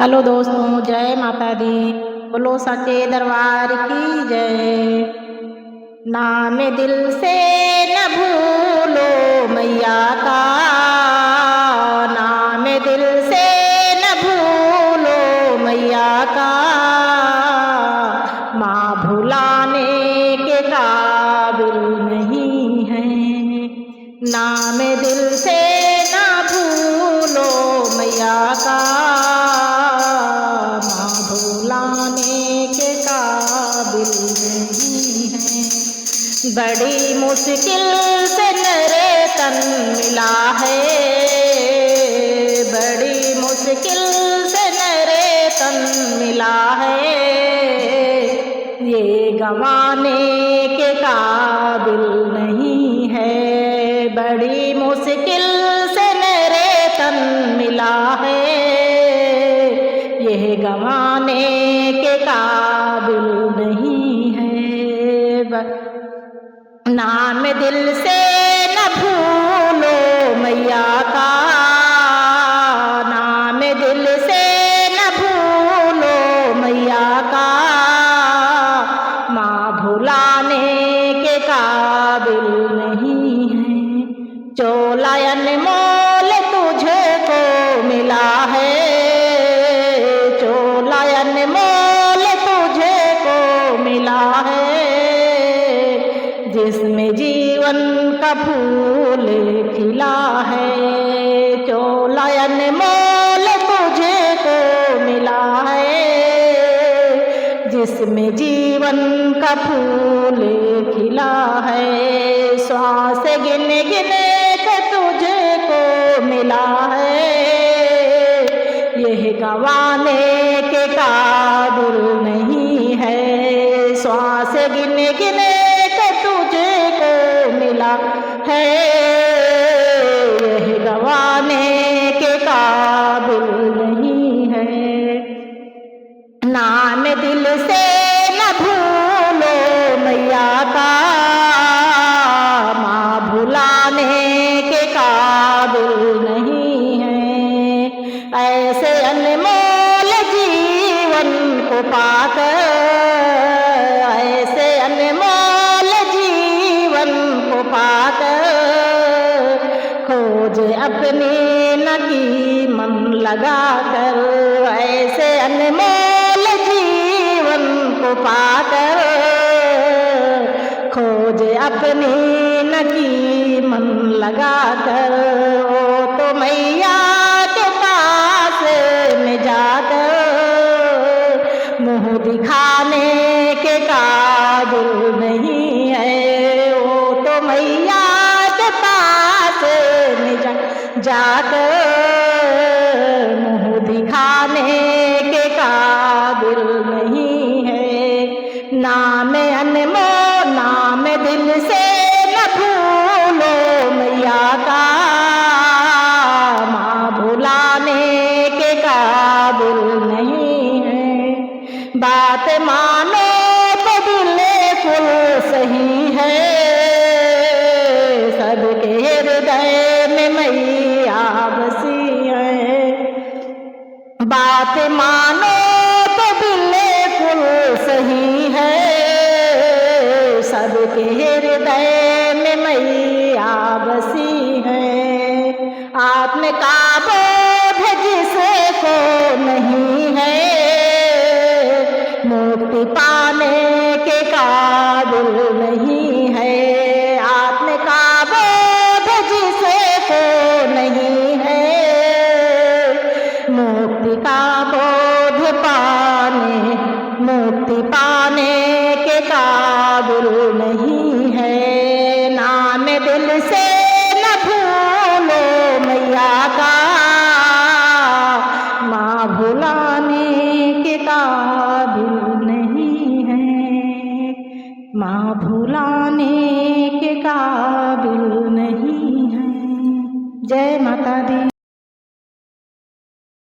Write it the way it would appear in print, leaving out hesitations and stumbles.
Hello दोस्तों, जय माता दी। बोलो सच्चे दरबार की जय। नाम दिल से न भूलो मैया का, नाम दिल से न भूलो मैया का। माँ भुलाने के काबिल नहीं है। नाम दिल से न भूलो मैया का, भुलाने के काबिल नहीं है। बड़ी मुश्किल से मेरे तन मिला है, बड़ी मुश्किल से मेरे तन मिला है। ये गंवाने के काबिल नहीं है। बड़ी मुश्किल से मेरे तन मिला है, यह गंवाने के काबिल नहीं है। नाम दिल से न भूलो मैया का, नाम दिल से न भूलो मैया का। माँ भुलाने के काबिल नहीं है। चोला अनमोल तुझे को मिला है, अनमोल तुझे को मिला है। जिसमें जीवन का फूल खिला है, चोला अनमोल तुझे को मिला है। जिसमें जीवन का फूल खिला है। श्वास गिन गिन के तुझे को मिला है, यह गंवाने के काबिल नहीं है। श्वास गिन गिन के तुझे को मिला है, यह गंवाने के काबिल नहीं है। नाम दिल से न भूलो मैया का, माँ भुलाने के काबिल नहीं है। ऐसे अनमोल जीवन को पाकर, ऐसे अनमोल जीवन को पाकर, खोज अपनी नकी मन लगाकर। ऐसे अनमोल जीवन को पाकर, खोज अपनी नकी मन लगाकर। ओ तो मैया के पास में जाकर, मुँह दिखाने के काबिल नहीं है। ओ तो मैया के पास में जाकर, मुँह दिखाने के काबिल नहीं है। नाम अनमोल, नाम दिल से न भूलो मैया का, माँ भुलाने के काबिल नहीं है। बात मानो तो बिल्कुल सही है, सबके हृदय में मैया बसी है। बात मानो तो बिल्कुल सही है, सबके हृदय में मैया बसी है। आत्म का बोध जिसको नहीं है, मुक्ति पाने के काबिल नहीं है। आत्म का बोध जिसको नहीं है, मुक्ति का बोध पाने, मुक्ति पाने के काबिल नहीं है। नाम दिल से न भूलो मैया का, माँ भुलाने के काबिल नहीं है। माँ भुलाने